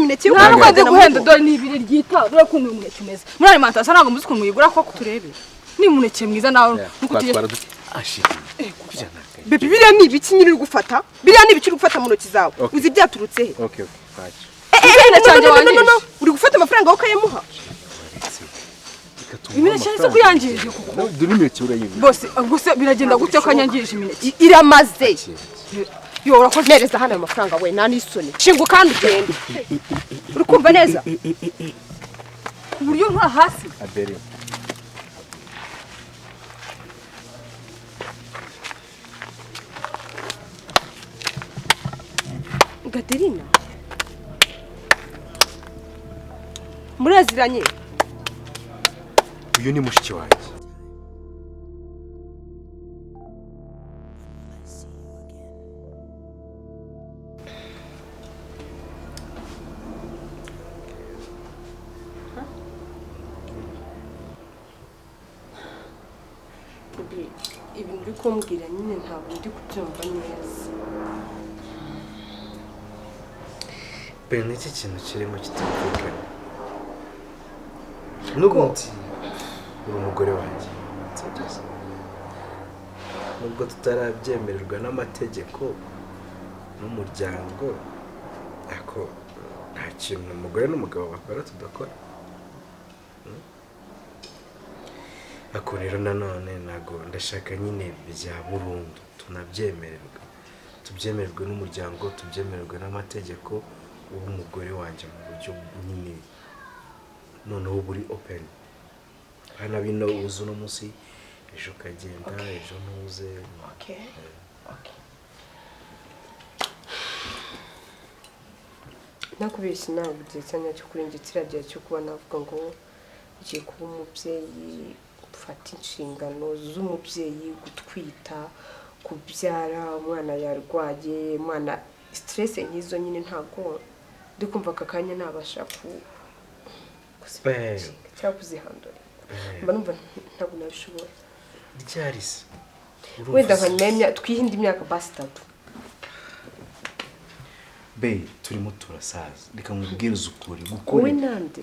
imineke nta rwanda guhenda dore ni ibiri ryita dore kuntu umuneke umeze muri alimentation ntabwo muzi ukuntu muyigura ko turebe ni umuneke mwiza nawe twatwara duti ashira bebe biriya ni ibiki nyiri gufata biriya ni ibiki uri gufata mu ntoki zawe uzi byaturutse he okay no uri gufata amafaranga wowe ukayamuha imineke yahise kuyangirije kuko dore imineke urayimwe bose biragenda gutyo kanyangirije imineke iramaze yo urakoze nereza hano amafaranga we nta n'isoni shinga kandi ugende uri kumva neza ku buryo nta hasi abere Gaterina muraziranye uyu ni mushiki wanjye ibintu uri kumbwira nyine ntabwo ndi kubyumva neza pe n'iki kintu kirimo kitumvikana n'ubundi uri umugore wanjye nubwo tutarabyemererwa n'amategeko n'umuryango ariko nta kintu umugore n'umugabo bakora tudakora ariko rero nanone ntabwo ndashaka nyine bya burundu tubyemererwe n'umuryango tubyemererwe n'amategeko uba umugore wanjye mu buryo nyine noneho buri open hano bino uzi uno munsi ejo ukagenda ejo ntuze okay nakubeshya ntabwo igihe cyanya cyo kuri njye kiragiye cyo kuba navuga ngo ugiye kuba umubyeyi ufata inshingano z'umubyeyi gutwita kubyara umwana yarwaye umwana stress nk'izo nyine ntabwo ndi kumva aka kanya nabasha cyangwa kuzihandura mba numva ntabwo nabishobora ryarisi wenda nka twihinde imyaka basi 3 be turimo turasaza reka nkubwirize ukuri gukora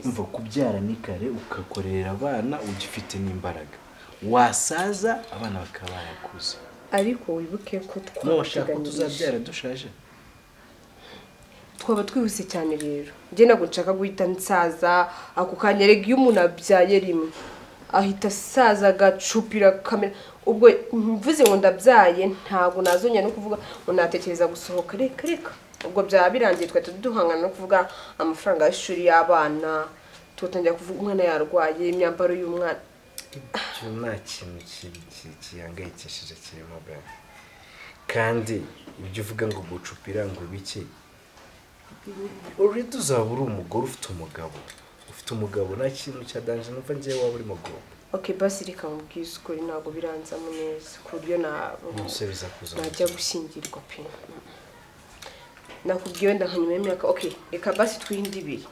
umva kubyara ni kare ukakorera abana ugifite n'imbaraga wasaza abana bakaba yakuze ariko wibuke ko twashaka tuzabyara dushaje twaba twihuse cyane rero njye ntabwo nshaka guhita nsaza ako kanyerega iyo umuntu abyaye rimwe ahita saza agacupira kamera ubwo mvuze ngo ndabyaye ntabwo nazongera no kuvuga ngo natekereza gusohoka reka ubwo byaba birangiye twahita duhangana no kuvuga amafaranga y'ishuri y'abana tugatangira kuvuga umwana yarwaye imyambaro y'umwana nta kintu kihangayikishije kirimo bwa kandi ibyo uvuga ngo gucupira ngo biki uri tuzaba uri umugore ufite umugabo nta kintu cya danje numva ngiye waba uri mugabo okay basi reka mubwize ukuri ntabwo biranzamo neza ku buryo najya gushyingirwa pe nakubwiye wenda nka nyuma y'imyaka okay reka basi twihinde ibiri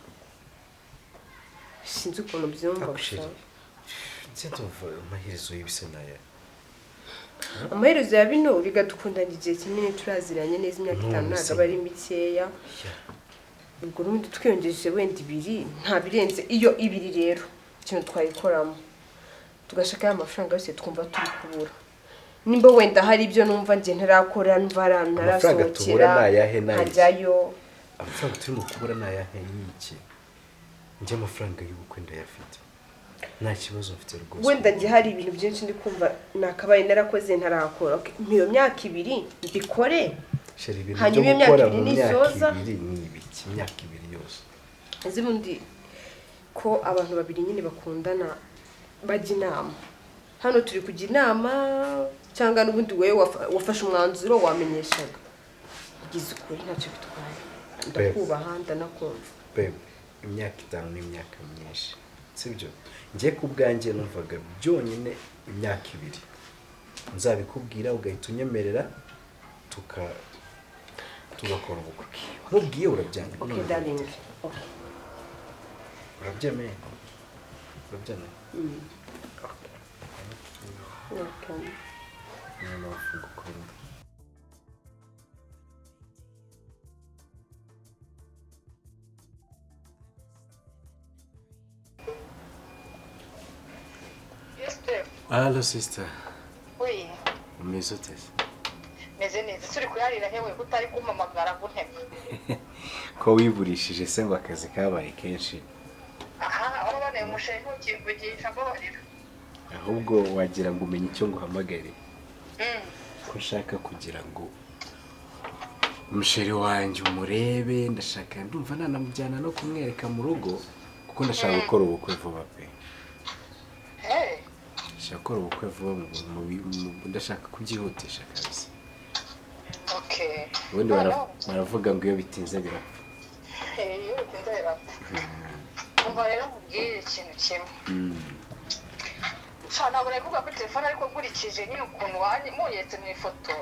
sinzi ukuntu byumva gusa nzituva amaherezo y'ibise naya amaherezo ya bino bigadukundana igihe kinini turaziranye neza imyaka 5 ntabwo bari mikeya ubwo n'undi twiyongeje wenda 2 nta birenze iyo 2 rero ikintu twayikoramo tugashaka amafaranga yose twumva turi kubura nimba wenda hari ibyo numva nje ntarakora nvara narasohokera hajyayo amafaranga turimo kubura nayahe n'iki nje amafaranga y'ubukwe ndayafite nta kibazo mfite rwose wenda nje hari ibintu byinshi ndi kumva nakabaye narakoze ntarakora niyo myaka 2 mbikore hanyuma imyaka 2 nisoza ni ibiki imyaka 2 yose zibundi ko abantu babiri nyine bakundana bajya inama hano turi kujya inama cyangwa n'ubundi wewe wafashe umwanzuro wamenyeshaga ugize ukuri ntacyo bitwaye ndakubaha ndanakumva bebe imyaka 5 n'imyaka myinshi sibyo ngiye kubwanjye numvaga byonyine imyaka 2 nzabikubwira ugahita unyemerera tugakora ubukwe mubwiye urabyanga okay darling urabyemeye okay Hello sister. Oui. Umeze uteze? Meze neza. Turi kuyarira hewe kutari kumpamagara gunteka. Ko wiburishije se ngo akazi kabaye kenshi. Aha, abana umushe ntukivugisha mbabarira. Ahubwo wagira ngo umenye icyo nguhamagare. Ko nshaka kugira ngo umusheri wanjye umurebe, ndashaka ndumva nanamujyana no kumwereka mu rugo kuko ndashaka gukora ubukwe vuba pe. Ndashaka gukora ubukwe vuba ndashaka kubyihutisha kabisa. Okay. Ubundi baravuga ngo iyo bitinze birapfa. Iyo bitinze birapfa. Umva rero mubwire ikintu kimwe. Ntabwo navuga kuri telefone ariko nkurikije nyine ukuntu munyetse mu ifoto.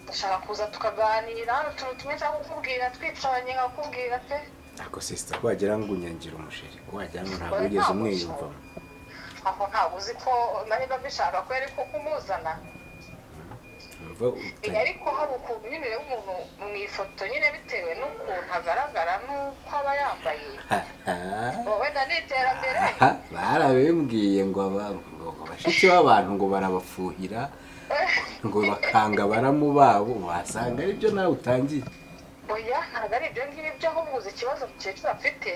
Ndashaka kuza tukaganira utuntu tumwe cyangwa kukubwira twicaranye nkakubwira pe. Ako sister wagira ngo unyangira umusheri, wagira ngo ntabwo wigeze umwiyumvamo. Aho ntabwo uzi ko nari mbishaka ko ariko kumuzana. Ariko hari ukuntu nyine rero umuntu mu ifoto nyine bitewe n'ukuntu agaragara n'uko aba yambaye. Wowe ndaniterambere. Barabimbwiye ngo bashiki b'abantu ngo barabafuhira ngo bakanga baramu babo wasanga ari byo nawe utangiye. Oya ntabwo ari ibyo ngibyo ahubwo uzi ikibazo mukecuru afite.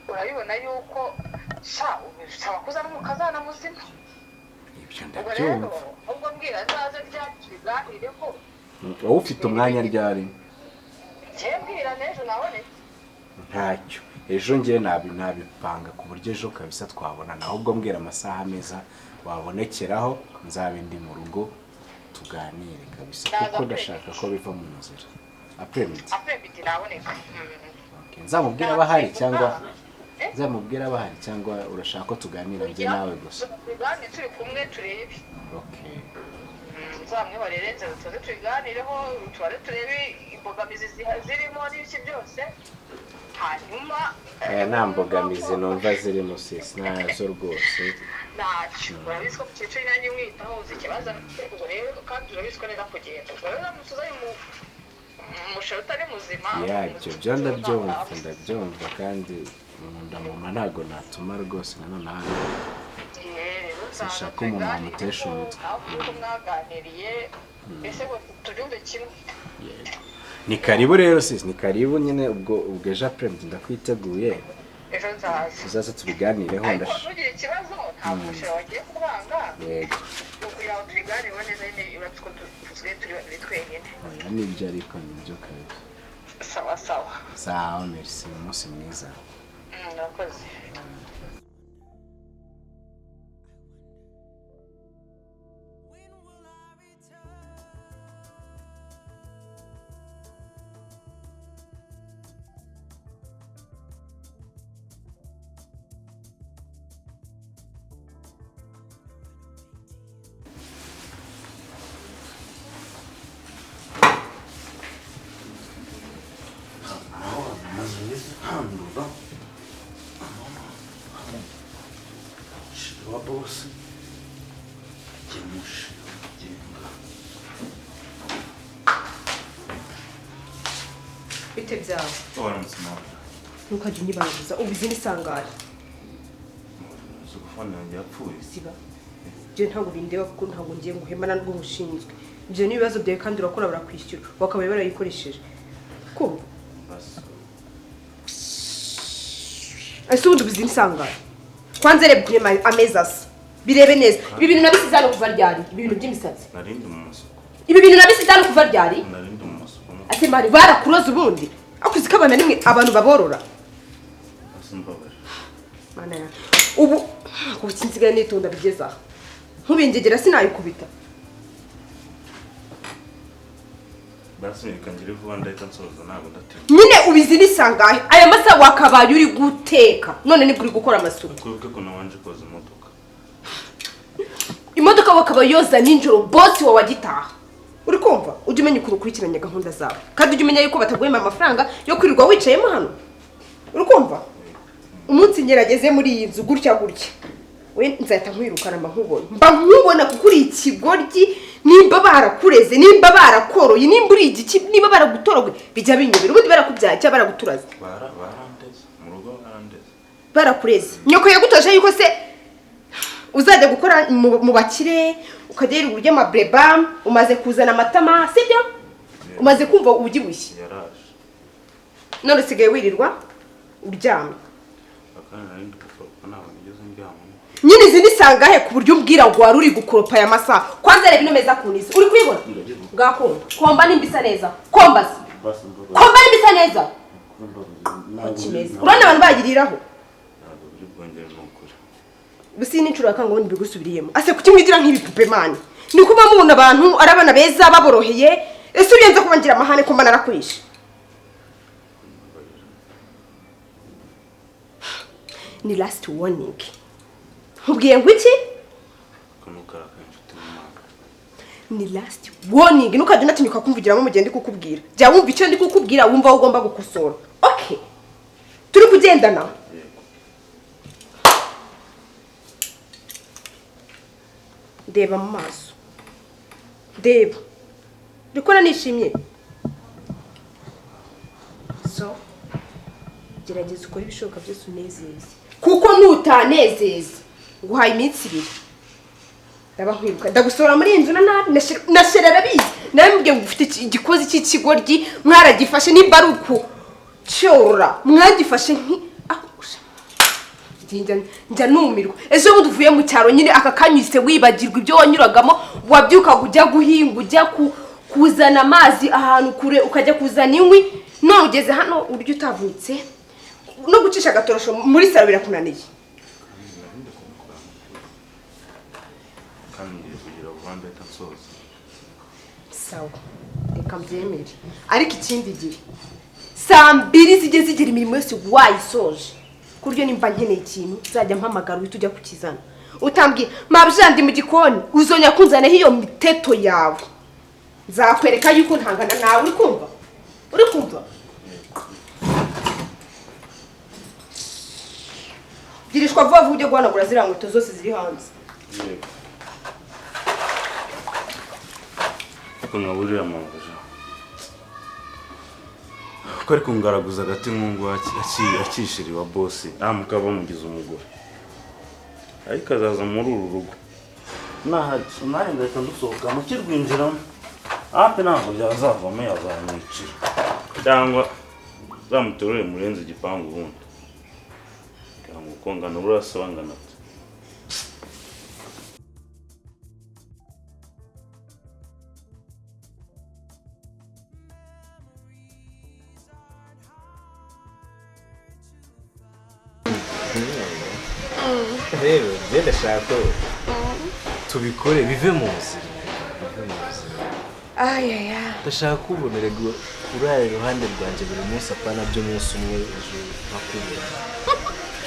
Urabibona yuko ushaka kuzana umukazana muzima. Ibyo ndabyumva. Ubwo mbwira nzaze ryatuganireho. Wowe ufite umwanya ryari? Mbwira n'ejo nabone. Ntacyo. Ejo ngiye nabipanga ku buryo ejo kabisa twabonana. Ahubwo mbwira amasaha meza wabonekeraho nzabe ndi mu rugo tuganire kabisa kuko ndashaka ko biva mu nzira. Apremidi naboneka. Okay. Nzamubwira abahari cyangwa urashaka ko tuganira njye nawe gusa? Tuganire turi kumwe turebe. Okay. Nzamwibarereze tuganireho turebe imbogamizi zirimo n'ibiki byose. Hanyuma nta mbogamizi numva zirimo sisi nazo rwose. Ntacyo urabizi ko mukecuru nanjye mwitaho uzi ikibazo ubwo rero kandi urabizi ko neza kugenda. Rero mutuzaye umusheri utari muzima. Yabyo byo ndabyumva kandi ndamuma ntago natuma rwose nanone hano. Sinshaka umuntu wamutesha umutwe. Ahubwo mwaganiriye ese ngo tubyumve kimwe. Ni karibu rero sisi, ni karibu nyine ubwo ejo apremidi ndakwiteguye. Ejo nzaza. Tuzaze tubiganireho ndashaka. Ntugire ikibazo nta musheri wagiye kubanga. Yego. Kugira ngo tubiganireho neza nyine uratwo tuzuye turi twenyine. Oya nibyo ariko nibyo kabisa. Sawa sawa. Sawa merci umunsi mwiza. Nakoze. Bite byawe? Waramutse nawe. Ntukajya unyibagiza ubizi n'isangari. Telefone yanjye yapfuye. Siba. Je ntabwo bindeba kuko ntabwo ngiye nguhemana n'ubwo mushinzwe. Ibyo ni ibibazo byawe kandi urakora barakwishyura. Wakabaye barayikoresheje. Kumva? Basi. Ese ubundi ubizi n'isangari. Kwanza reba kuri ameza asa. Birebe neza. Ibi bintu nabisize hano kuva ryari? Ibi bintu by'imisatsi. Narindi mu masoko. Ibi bintu nabisize hano kuva ryari? Narindi mu masoko. Ate mari barakuroza ubundi. Akuzi kabana rimwe abantu baborora. Asimbabara. Mana ya. Ubu ukinsigaye nitonda bigeza. Nkubingegera sinayikubita. Basi kangire vuba ndahita nsoza ntabwo ndatima. Nyine ubizi nisangahe aya masa wakabaye uri guteka none ni kuri gukora amasuku. Kwibuke ko nawanje koza imodoka. Imodoka wakaba yoza ninjoro boss wa wagitaha. Uri kumva ujye umenya ukuntu ukurikiranya gahunda zawe kandi ujye umenya yuko bataguhema amafaranga yo kwirirwa wicayemo hano. Uri kumva umunsi ngerageze muri iyi nzu gutya we nzahita nkwirukana mba nkubona kuko uri ikigoryi nimba barakureze nimba barakoroye nimba uri igiki niba baragutorowe bijya binyobera ubundi barakubyaye cyangwa baraguturaza. Barandeze mu rugo barandeze. Barakureze nyoko yagutoje yuko se uzajya gukora mu bakire ukagera uburyo amabreba umaze kuzana amatama sibyo umaze kumva ubyibushye yaraje none usigaye wirirwa uryamye akana nari ndikoropa ntabwo nigeze ndyama nyine izi nisangahe ku buryo umbwira ngo wari uri gukoropa aya masaha kwanza reba ino meza kunisa uri kwibona ngakomba komba nimbisa neza komba komba nimbisa neza akimeza urana abantu bagiriraho ntabwo biri bwongere n'ukuri busi n'inshuro yakanga ubundi bigusubiriyemo ase kuki mwigira nk'ibipupe mani ni kuba mubona abantu ari abana beza baboroheye ese uyenze kuba ngira amahane ko mba narakwishe ni last warning nkubwiye ngo iki kanukara k'inshuti n'imana ni last warning ntukajya unatinyuka kumvugiramo mu gihe ndi kukubwira jya wumva icyo ndi kukubwira wumva aho ugomba gukosora okay turi kugendana ndeba mu maso ndeba ndikora nishimye so gerageza ukore ibishoboka byose unezeze kuko nutanezeza nguhaye iminsi 2 ndaba nkwibuka ndagusora muri inzu na nabi na sherera bizi nawe mbwiye ngo ufite igikozi cy'ikigoryi mwaragifashe nimba ari uku cyora mwagifashe njya numirwa ejo bundi uvuye mu cyaro nyine aka kanyise wibagirwa ibyo wanyuragamo wabyuka ujya guhinga ujya kuzana amazi ahantu kure ukajya kuzana inkwi none ugeze hano uryo utavunitse no gucisha agatorosho muri salo birakunaniye kandi ngiye kugira Rwandan itansoza sawa reka mbyemere ariko ikindi gihe saa 2 zijye zigira imirimo yose wayisoje kuryo nimba nkeneye ikintu uzajya mpamagara uhita ujya kukizana utambwira mabjandi mu gikoni uzonya kunzana hiyo miteto yawe nzakwereka yuko ntangana nawe uri kumva girishwa vuba vuba ujye guhanagura ziriya nkweto zose ziri hanze ko nkaburira amabuja ko ari kungaraguza agati nkungu akishiri wa bosi mukaba bamugize umugore ariko azaza muri uru rugo nari ngahita ndusohoka mukirwinjiramo hafi ntabwo byazavamo yazamwicira cyangwa zamuterure murenze igipangu ubundi kugira ngo ukongana burasabangana ati rero ndashaka ko tubikore bive mu buzima ndashaka kubonera urare iruhande rwanjye buri munsi apana byo munsi umwe ejo bakubona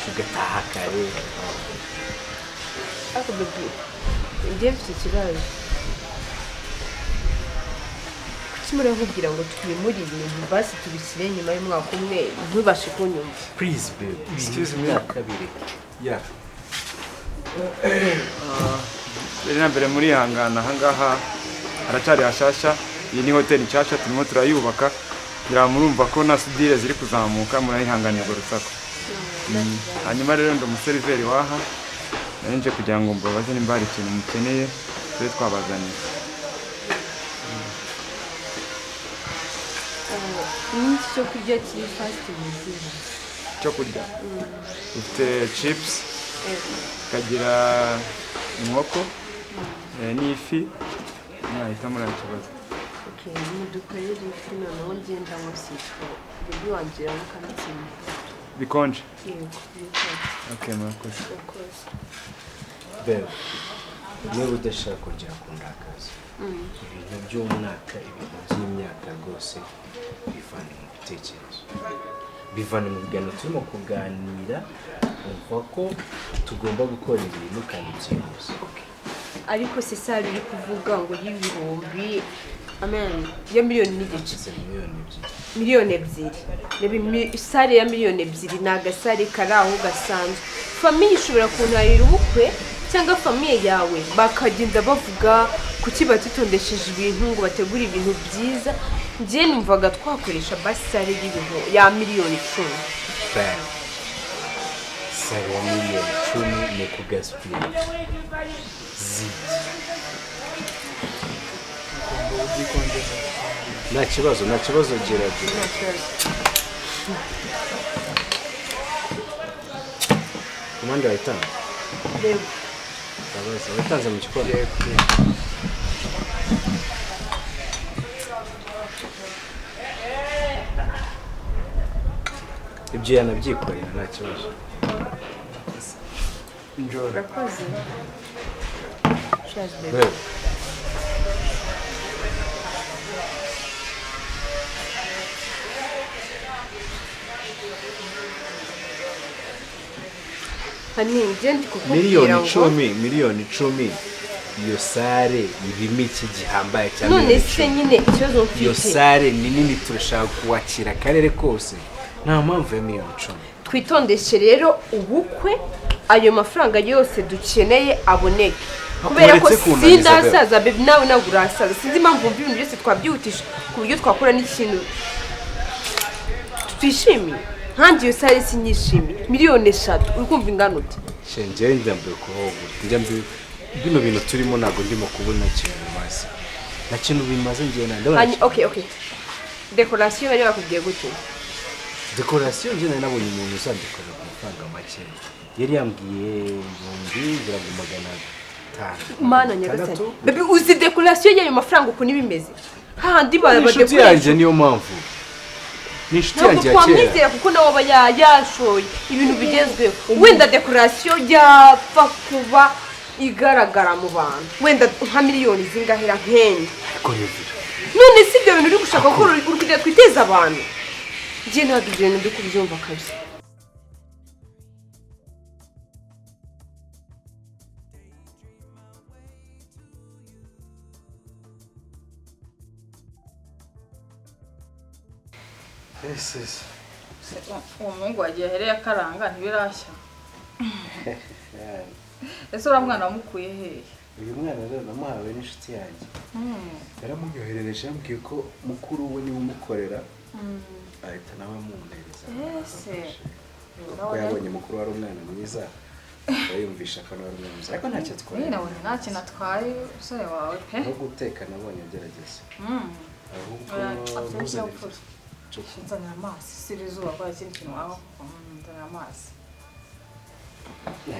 tugataha kare ako bebe njye mfite ikibazo kuki muravugira ngo twimure ibintu basi tubishyire nyuma y'umwaka umwe ntubashe kunyumva please babe excuse me kabiri yeah rero mbere muri hangana hangaha aracyari hashasha iyi ni hoteli nshyashya turimo turayubaka ngira murumva ko na sudire ziri kuzamuka murayihanganira gorusako hanyuma rero ndo umuseriveri waha nje kugira ngo mbabaze nimba hari ikintu mukeneye twe twabazaniye ni cyo kurya kiri fast food cyo kurya ufite chips kagira inkoko n'ifi mwahita muri ikibazo ni dukorera ifi noneho ngenda musitwa bebe wanjye yamukanatsinda bikonje yego okay murakoze babe niba udashaka kujya kundakaza ibintu by'umwaka ibintu by'imyaka rwose bivana mu bitekerezo bivana mu biganiro turimo kuganira umva ko tugomba gukora ibintu kandi byihuse ariko se sari uri kuvuga ngo y'ibihumbi amen ya miliyoni n'igice miliyoni 2 sare ya miliyoni 2 ni agasare kari aho gasanzwe famiye ishobora kuntahira ubukwe cyangwa famiye yawe bakagenda bavuga kuki batitondesheje ibintu ngo bategure ibintu byiza njye numvaga twakoresha basi sare y'ibintu ya miliyoni 10 saro ya miliyoni 10 ni kugaspira nta kibazo gerageza komande wayitanga Yego. ndabaza wayitanze mu gikoni ibyo yanabyikorera nta kibazo Urakoze. Cheers, baby. Babe. Hani njye ndi kukubwira miliyoni 10 iyo sare irimo iki gihambaye cyane none se nyine ikibazo iyo mfite sare ni nini turashaka kuwakira akarere kose nta mpamvu ya miliyoni 10 twitondeshe rero ubukwe ayo mafaranga yose dukeneye aboneke kubera ko sindasaza baby nawe ntabwo urasaza sinzi impamvu ibintu byose twabyihutisha ku buryo twakora n'ikintu twishimiye nkanjye iyo sare sinyishimiye miliyoni 3 uri kumva ingano uti shenje ndambuye kuhogura ndambuye bino bintu turimo ntabwo ndimo kubona ikintu bimaze nta kintu bimaze ngiye ndabona okay decoration bari bakubwiye gute decoration ngiye nabonye umuntu uzandikora ku mafaranga make yari yambwiye 500 mana nyagasani baby uzi decoration y'ayo mafaranga uko nibimeze hahandi inshuti yanjye niyo mpamvu ni inshuti yanjye ya kera twamwizera kuko nawe aba yashoye ibintu bigezweho wenda decoration yapfa kuba igaragara mu bantu wenda nka miliyoni zingahera nk'enye ariko nivira none si ibyo bintu uri gushaka ko uri kujya twiteza abantu njye ntabwo ibyo bintu ndi kubyumva kabisa uwo muhungu wagiye ahereye akaranga ntibirashya ese uriya mwana wamukuye hehe uyu mwana rero namuhawe n'inshuti yanjye yaramuryoherereje yambwiye ko mukuru we niwe umukorera ahita nawe amwumviriza kuko yabonye mukuru wari umwana mwiza yumvisha ko nawe ari umwana mwiza ariko ntacyo atwaye nabonye nta kintu atwaye umusore wawe pe no guteka nabonye agerageza ahubwo nzanira amazi siri izuba kwa ikindi kintu waho nzanira amazi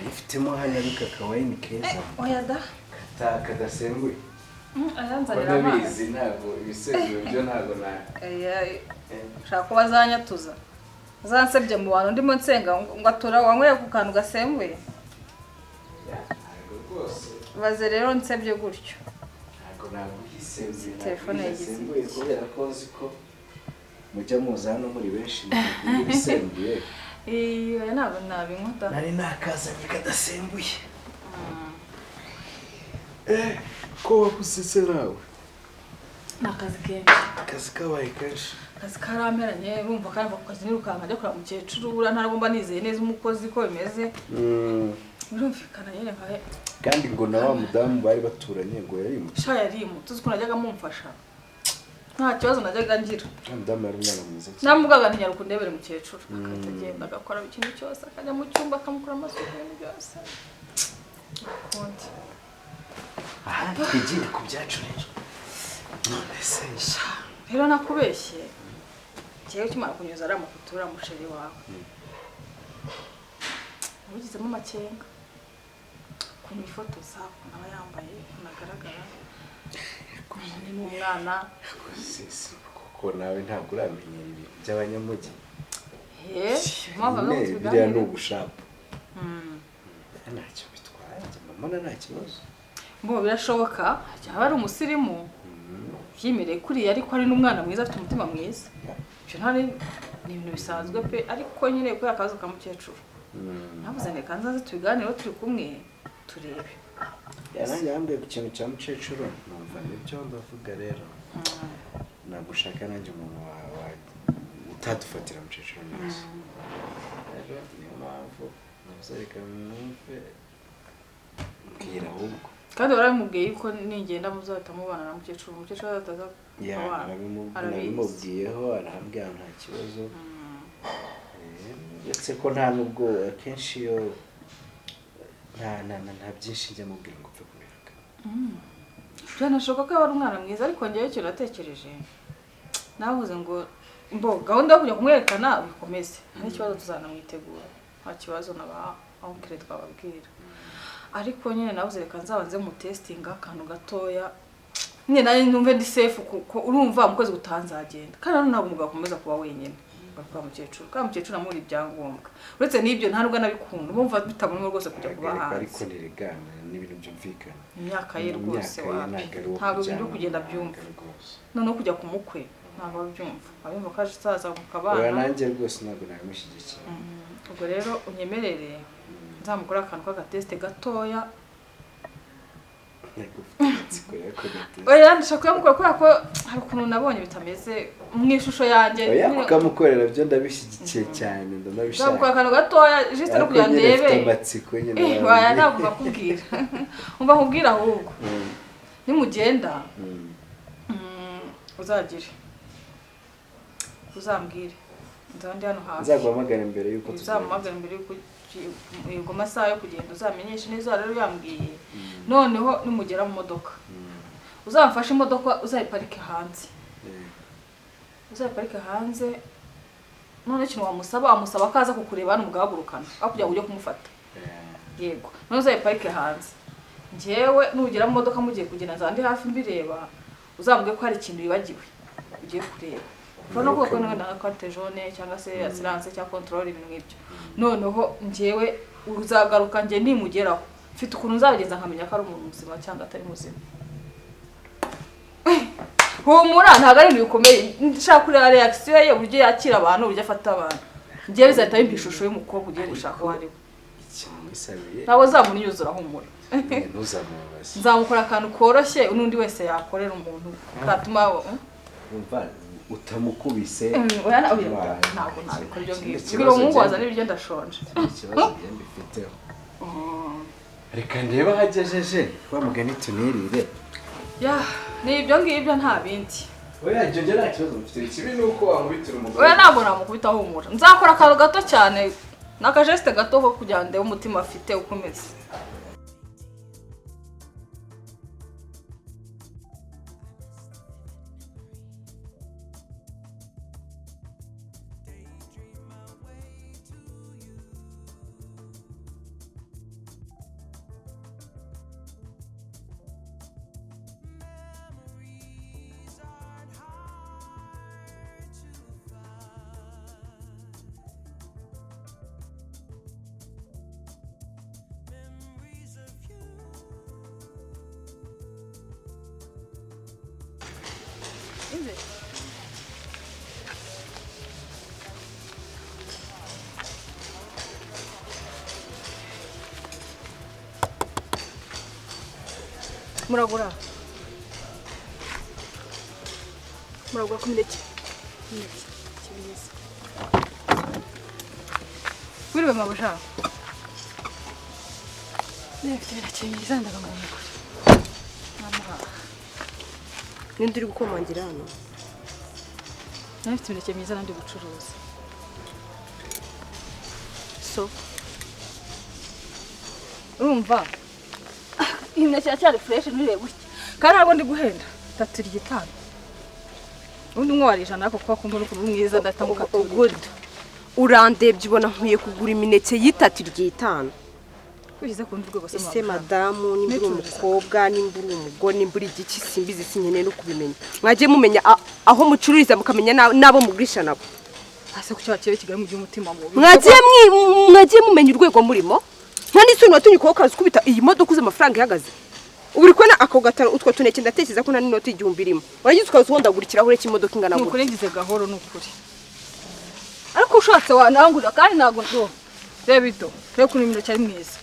ifitemo hano ariko akawayini keza oya da kadasembuye ayanzanira amazi ndabizi ntabwo ibisembuye byo ntabwo ushaka ko bazanyatuza zansebye mu bantu ndimo nsenga ngo atura wanyweye ku kantu gasembuye baze rero nsebye gutyo ntabwo naguhisembuye telefone yagize kubera ko nzi ko mujya muza hano muri benshi ibisembuye iyo ntabwo nabinkota nari nakazanye kadasembuye ko wakusetse nawe ni akazi kenshi akazi kabaye kenshi akazi karamperanye urumva kandi ku kazi nirukanka ajya kureba umukecuru uriya ntabwo mba nizeye neza umukozi ko bimeze birumvikana nyine nkahe kandi ngo na wa mudamu bari baturanye ngo yarimutse sha yarimutse uzi ko najyaga mumfasha nta kibazo najyaga ngira umudamu yari umwana mwiza cyane namugaga ntinyara kundebera umukecuru akahita agenda agakora ikintu cyose akajya mu cyumba akamukura amasuku ibintu byose akundi aha twigire ku byacu rero none se rero nakubeshye kiyewe kimara kunyuza ari amafoto uriya musheri wawe wigizemo amakenga ukuntu yifotoza ukuntu aba yambaye ukuntu agaragara ni n'umwana kuko nawe ntabwo uramenyera ibintu by'abanyamujyi mpamvu biriya ni ugushapa ntacyo bitwaye mbona nta kibazo mbo birashoboka yaba ari umusirimu yimereye kuriya ariko ari n'umwana mwiza afite umutima mwiza ibyo ntari ni ibintu bisanzwe pe ariko nyine ko yakaza kamukecuru navuze ngo kanzaze tubiganireho turi kumwe turebe yanjye yambwiye ku kintu cya mukecuru numva nibyo ndavuga rero nagushaka nanjye umuntu utadufatira mukecuru neza rero niyo mpamvu nabuzareka mwumve mbwira ahubwo kandi warabimubwiye yuko ningenda muzahita mubana na mukecuru azataza nabimubwiyeho arahambwira nta kibazo ndetse ko nta nubwo akenshi iyo nta byinshi njya mubwira ngo upfe kubireka byanashoboka ko yaba ari umwana mwiza ariko njyewe icyo natekereje navuze ngo gahunda yo kujya kumwerekana bikomeze nta kibazo tuzanamwitegura nta kibazo n'abankire twababwira ariko nyine navuze reka nzabanze mu testinga akantu gatoya nyine nawe numve ndi safe kuko urumva umukozi utanzagenda kandi ntabwo umugabo akomeza kuba wenyine kwa mukecuru amuri ibyangombwa uretse n'ibyo nta nubwo nabikunda bumva bitabonemo rwose kujya kuba hanze ariko nirigana n'ibintu byumvikana imyaka ye rwose ntabwo ibintu kugenda byumva noneho kujya ku mukwe ntabwo babyumva abumva ko azaza mu kabana oya nanjye rwose ntabwo nabimushyigikiye ubwo rero unyemerere nzamukora akantu k'agateste gatoya oya ndashaka kuyamukora kubera ko hari ukuntu nabonye bitameze mu ishusho yanjye oya kukamukorera byo ndabishyigikiye cyane ndabishaka nzamukora akantu gatoya juste no kugira ndebe oya ntabwo bakubwira umva nkubwira ahubwo nimugenda uzagire uzambwire nzandi hano hasi nzaguhamagara imbere yuko uzamuhamagara imbere yuko ngo amasaha yo kugenda uzamenyeshe neza rero yambwiye noneho nimugera mu modoka uzamfashe imodoka uzayiparike hanze none ikintu wamusaba akaza kukureba hano mugahagurukana aho kugira ngo ujye kumufata yego none uzayiparike hanze njyewe nugera mu modoka mugiye kugenda nzandi hafi mbireba uzambwiye ko hari ikintu wibagiwe ugiye kureba ubona ko bakora na carte jaune cyangwa se assurance cyangwa control ibintu nk'ibyo noneho njyewe uzagaruka njye nimugeraho mfite ukuntu nzabigenza nkamenya ko ari umuntu muzima cyangwa atari muzima humura ntabwo ari ibintu bikomeye nshaka kureba reaction ye uburyo yakira abantu uburyo afata abantu njyewe bizahita bimpa ishusho y'umukobwa ugiye gushaka uwo ari we ntabwo zamunyuzura humura nzamukora akantu koroshye n'undi wese yakorera umuntu katuma utamukubise oya ntabwo nabikora ibyo ngibyo biro umuhungu wazana ibiryo ndashonje ikibazo njye mbifiteho reka ndeba hagejeje wa mugani tunirire ya ni ibyo ngibyo nta bindi oya njye nta kibazo mfite ikibi nuko wamubitira umugore oya ntabwo namukubita humura nzakora akantu gato cyane n'akajeste gato ko kugira ngo ndebe umutima afite ukomeze muragura ku mineke kibyiza wiriwe mabusha nefite imineke myiza ndagamugura ninde uri gukomangira hano nefite imineke myiza nandi gucuruza so urumva imineke yacyari fresh nirebe gutya kandi ntabwo ndi guhenda tatira igitano undi umwe warijana ariko kuba kumva n'ukuntu mwiza ndatamuka good urandebye ubona nkwiye kugura imineke yitatira igitano kwize kundi rwego se ese madamu nimbura umukobwa nimbura umugore nimbura igiki simbizi sinkeneye no kubimenya mwagiye mumenya aho mucururiza mukamenya nabo mugurisha nabo ase ku cyakire kigali mu by'umutima mubi mwagiye mumenya urwego murimo nta n'isoni watunye ko kazi kubita iyi modoka uze amafaranga ihagaze uburi kona ako gatano utwo tuneke ndatekereza ko nta n'inoti igihumbi irimo waragize ukaza uhondagura ikirahure cy'imodoka ingana gutya nukuri ngize gahoro nukuri ariko ushatse wanangura kandi ntago ndo reba ito reba kuntu imineke ari mwiza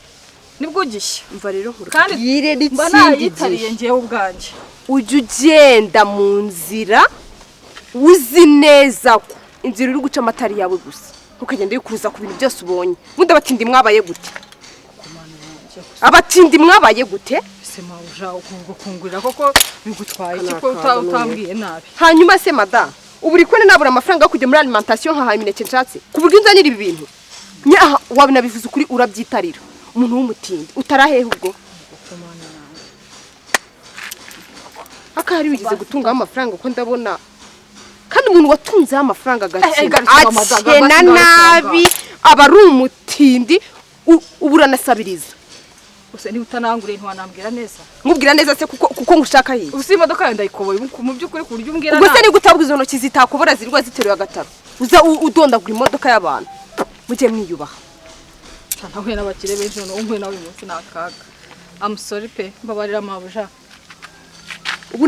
nibwo ugishya mva rero kandi mba nayitariye ngewe ubwanjye ujya ugenda mu nzira uzi neza ko inzira uri guca amatari yawe gusa ntukagenda wikuruza ku bintu byose ubonye bundi abatindi mwabaye gute abatindi mwabaye gute se mawuja ukungurira koko bigutwaye kiko utambwiye nabi hanyuma se madam uburi kone nabura amafaranga yo kujya muri alimentation nkaha imineke nshatse ku buryo nzanira ibi bintu nyaha wabinabivuze ukuri urabyitarira umuntu w'umutindi utarahehe ubwo akari wigize gutunga amafaranga uko ndabona kandi umuntu watunze amafaranga agakena nabi aba ari umutindi uburanasabiriza Use ni utanangure ntiwanambwira neza. Nkubwira neza se kuko ngushaka hiye. Usi imodoka yenda ikoboye mu byukuri ku buryo umbwira. Ubwo se ni gutabwa izo ntoki zitakobora zirwa ziteruye agataro. Uza udondagura imodoka y'abantu. Mujye mwiyubaha. Ntahuye n'abakire benshi no umwe nawe umunsi nakaga. I'm sorry pe mbabarira mabuja. Ubu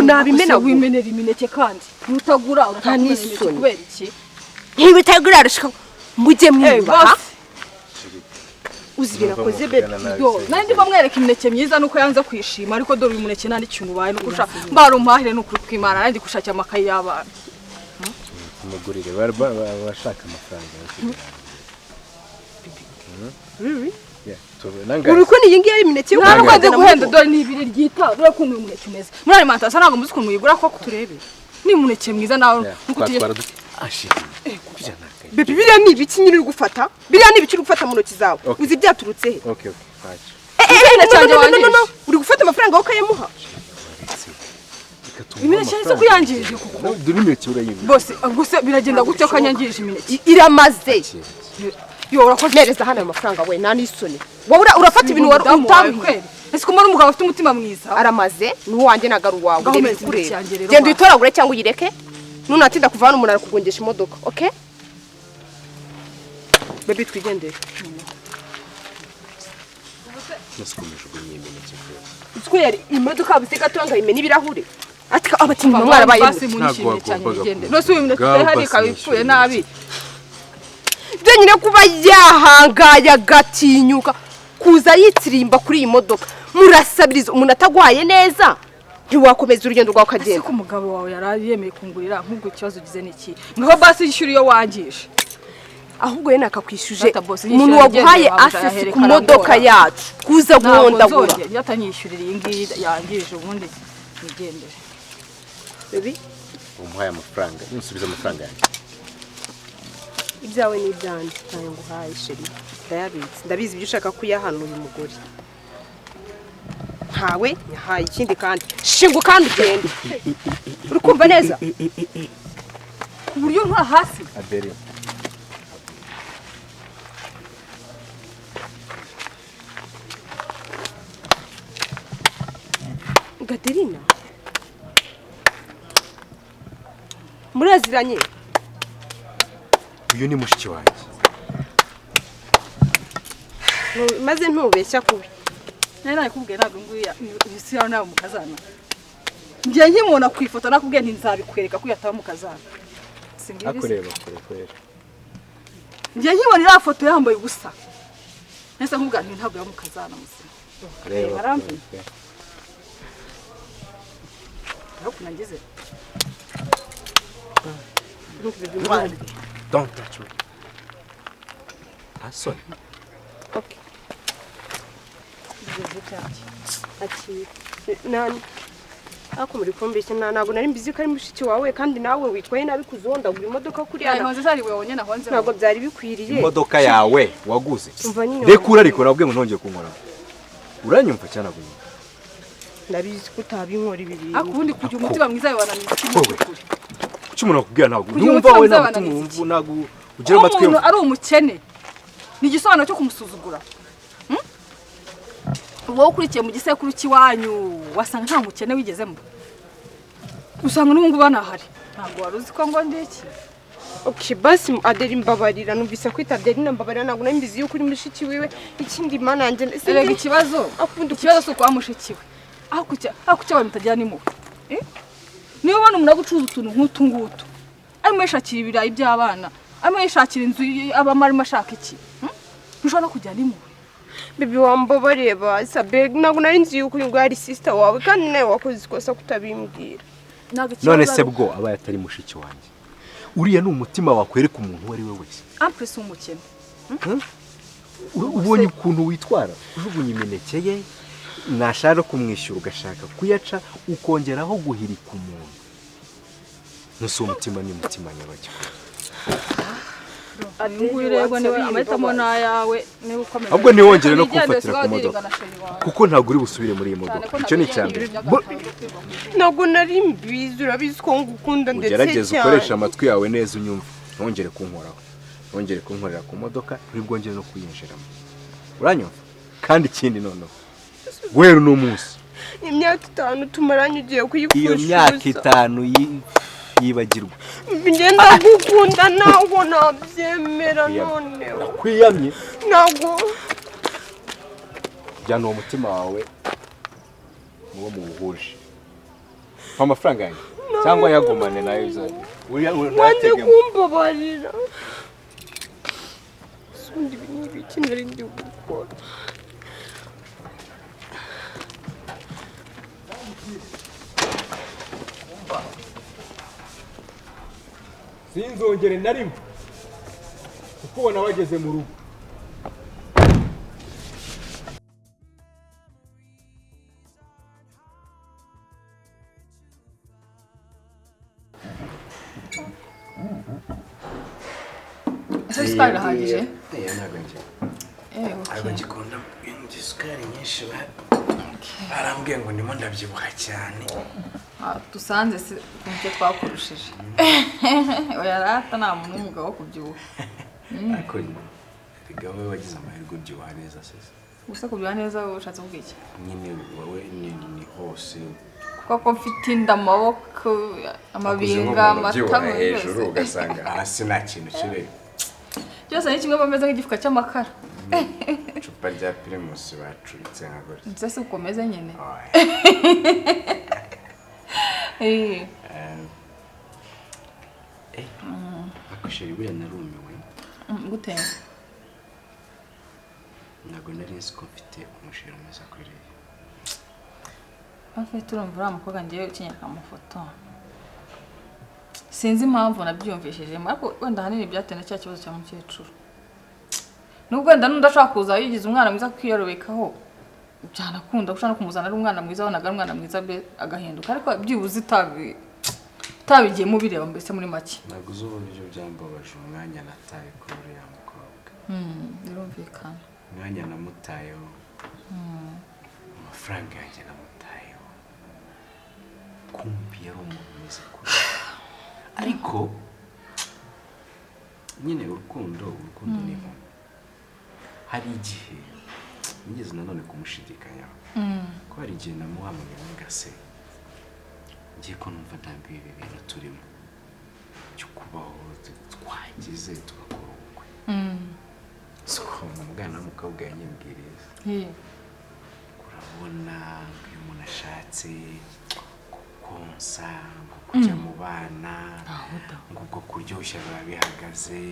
nabimena wimenera imineke kandi. Utagura utanisoni kubera iki? Ntibitagura arashika mujye mwiyubaha. Uzibira koze bebe yo nandi bamwereka imineke myiza nuko yanze kwishima ariko dore uyu muneke nandi kintu baye nuko ushaka mbaro mpahire nuko kwimana nandi kushakira amakayi y'abana umugurire bashaka amafaranga uriko ni yingiye imineke yo ntabwo guhenda dore ni ibiri ryita dore ko uyu muneke meza muri alimentation ntabwo muzi ko muyigura ko turebe ni muneke mwiza nawe nuko Bebe biriya ni ibiki nyiri gufata biriya ni ibiki gufata mu ntoki zawe uzi byaturutse he okay ntacyo uri gufata amafaranga wowe kayemuha imineke nise kuyangirije kuko dore imineke urayibi bose gusa biragenda gutyo kanyangirije imineke iramaze yo urakomereza hano amafaranga we nani isoni wowe urafata ibintu wari utamwe ese ko umugabo afite umutima mwiza aramaze ni wanjye nagaru wawe genda uyitoragure cyangwa uyireke nunatinda kuva hano umuntu arakugongesha imodoka okay Bebe twigendere. Nasikomeje kunyemeneke. Utwo yari imodoka biseka tonga imene ibirahure. Atika abatimba mwarabaye basi munishimye cyane igende. No si uyu hari kabipfuye nabi. Denyine kuba yahangaya gatinyuka kuza yitirimba kuri iyi modoka. Murasabiriza umuntu atagwaye neza. Ntiwakomeza urugendo rwawe kagenda. Ese ko umugabo wawe yarayemeye kungurira nk'ubwo ikibazo gize niki. Ngaho basi yishyura iyo wangije. Ahubwo yena akakwishuje umuntu waguhaye access ku modoka yacu kuza guhondagura yatanyishyurira iyi ngiyi yangije ubundi nigendere Baby umuhaye amafaranga nsubiza amafaranga yanjye ibyawe n'ibyandi nayo nguhaye sheri ndayabitse ndabizi ibyo ushaka kuyahana uyu mugore ntawe yahaye ikindi kandi shingo kandi ugende uri kumva neza ku buryo nta hasi Adere Gaterina muraziranye uyu ni mushiki wanjye maze ntubeshya kubi nari kubwiye ntabwo nguya bisira nawe mukazana ngiye nkimona ku ifoto nakubwiye nti nzabikwereka ko yataba mukazana akureba kure ngiye nkibona iriya foto yambaye ubusa nese nkubwira nti ntabwo yamukazana musina reba nagize don't touch me aso okay nani ako muri kombeshya ntago nari mbizi ko ari mushiki wawe kandi nawe witwaye nabi kuzondagura imodoka kuri ana honze zari wewe nyene honze ntago byari bikwiriye imodoka yawe waguze rekura ariko nabwe ngo ntongeye kunkora uranyumva cyane aguye ndabizi ko utabinkora ibiri akubundi kujya umutima mwiza yabana n'ikindi kuki umuntu akubwira ntabwo numva wowe ntabwo ntabwo ugira amatwi umuntu ari umukene ni igisobanuro cyo kumusuzugura wowe ukurikiye mu gisekuru cy'iwanyu wasanga nta mukene wigezemo usanga n'ubungu banahari ntabwo wari uzi ko ngo ndiki okay basi Aderi mbabarira numvise ko Aderina mbabarira ntabwo nari mbizi yuko uri mushiki wiwe ikindi mana yanjye erega ikibazo si kwa mushiki we aho kucya abantu mutajyana impuhwe niyo ubona umuntu agucuruza utuntu nk'utu ngutu arimo yishakira ibirayi by'abana arimo yishakira inzu abamarimo ashaka iki ntushobora no kujyana impuhwe Bibi wambabariye basabe ntabwo nari nzi yuko uyu ari sister wawe kandi nawe wakoze ikosa kutabimbwira none se bwo aba yatari mushiki wanjye uriya ni umutima wakwereka umuntu uwo ari we wese ampres umukene ubonye ukuntu witwara ujugunya imineke ye nashaka kumwishyura ugashaka kuyaca ukongeraho guhirika umuntu nuso umutima ni umutima nyabacyo nguyu rego niwe amahitamo n'ayawe niba ukomeza ahubwo ntiwongere no kumfatira ku modoka kuko ntabwo uri busubire muri iyi modoka icyo ni icyambere ntabwo nari mbizi urabizi ko ngukunda ndetse cyane ugerageze ukoresha amatwi yawe neza unyumva ntongere kunkoraho ntongere kunkorera ku modoka ntibwongere no kuyinjiramo uranyumva kandi ikindi noneho guhera uno munsi imyaka 5 tumaranye ugiye kuyipfusha iyo myaka 5 yibagirwa ngenda gukunda ntabwo nabyemera none kwiyamye ntabwo jyana uwo mutima wawe muwo muwuhuje amafaranga yanjye cyangwa yagumane nayo izajya wande kumbabarira sundi ibiki nari ndi gukora sinzongere na rimwe ukubona wageze mu rugo ese isukari irahagije ntabwo ngikunda isukari nyinshi barambwiye ngo ndimo ndabyibuha cyane dusanze se nicyo twakurushije oya rata nta muntu w'umugabo wo kubyibuha ariko rega wowe wagize amahirwe ubyibuha neza sese gusa kubyibuha neza ushatse kuvuga iki nyine wowe ni hose kuko mfite inda amaboko amabinga amatama hejuru ugasanga hasi nta kintu kireba byose ni kimwe bameze nk'igifuka cy'amakara icupa rya primus bacuritse nka gutya ndetse ukomeze nyine akosheri buriya narumiwe gute ntabwo nari nzi ko mfite umusheri umeze kuriya afite urumva uriya mukobwa ngewe ukinyaka amafoto sinzi impamvu nabyiyumvishije ariko wenda ahanini byatewe na cya kibazo cya mukecuru nubwo wenda n'undi ashobora kuza yigize umwana mwiza kwiyarobekaho byanakunda gushaka no kumuzana ari umwana mwiza wabonaga ari umwana mwiza agahinduka ariko byibuze utabigiyemo bireba mbese muri make ntabwo uzi uburyo byambabaje umwanya nataye kuri uriya mukobwa birumvikana umwanya namutayeho amafaranga yanjye namutayeho kumbi yari umuntu mwiza kuri ariko nyine urukundo ni impamo hari igihe nigeze nanone kumushidikanyaho ko hari igihe namuhamagaye ngase ngiye ko numva ndambiwe ibi bintu turimo cyo kubaho twagize tugakora ubukwe so umugana w'umukobwa yanyibwiriye urabona iyo umuntu ashatse konsa ngo kujya mu bana ngo ubwo kuryoshya biba bihagaze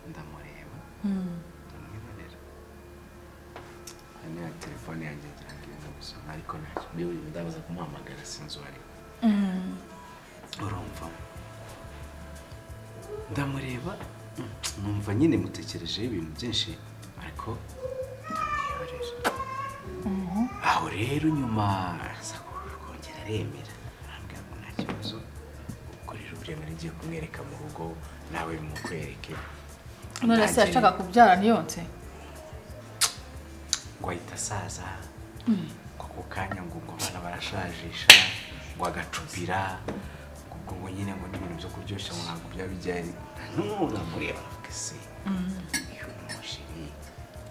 ndamureba ndamwibonera hano ya telefone yanjye ngira ngo irimo gusoma ariko ntacyo ndabaza kumuhamagara sinzi uwo ari urumva ndamureba numva nyine mutekerejeho ibintu byinshi ariko aho rero nyuma kongera aremera arambwira ngo nta kibazo ukorera uburemere ngiye kumwereka mu rugo nawe mukwereke none se yashaka kubyara ntiyonse ngo ahita asaza ngo ako kanya ngo abana barashajisha ngo agacupira ngo nyine ngo n'ibintu byo kuryoshya ngo ntabwo byaba bijyanye ndamureba se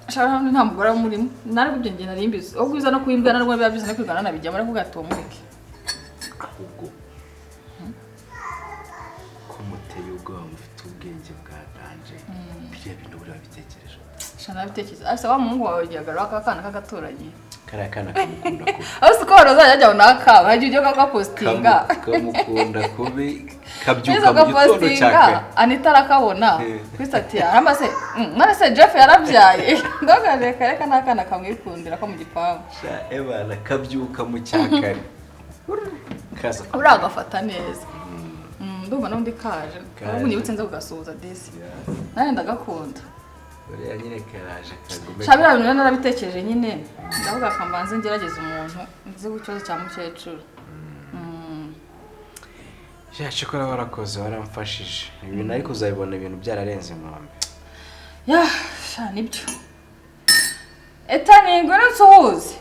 shara nta mugore w'umurimo nariko byo ngena rimbizo ubwo uza no kuyimbwana no biba biza no kwigana nabijya muri kugato mureke ahubwo ko muteye ubwoba mufite ubwenge bwa danje biriya bintu buriya bitekereje shana bitekereje asa wa muhungu wawe yagara akana k'agatoranye kariya kana kamukunda kubi ase ko rozajya ajya unakaba haje ujye kagapostinga kamukunda kubi kabyuka mu gitondo cyake Anita arakabona kwistati aramase mwana se Jeff yarabyaye ndogare kare nakana kamwikundira ko mu gipangu ebana kabyuka mu cyakare kaza uragafata neza ndumva n'undi kaje ubu nibutse nza kugasuhuza desi nawe ndagakunda buriya nyine karaje kagume shabira bintu narabitekereje nyine ndavuga akambanze ngerageza umuntu nzi gucyoza cya mukecuru cyakora warakoze waramfashije ibintu ariko uzabibona ibintu byararenze inkombe. Ya, sha nibyo. Etani ngo nsuhuze.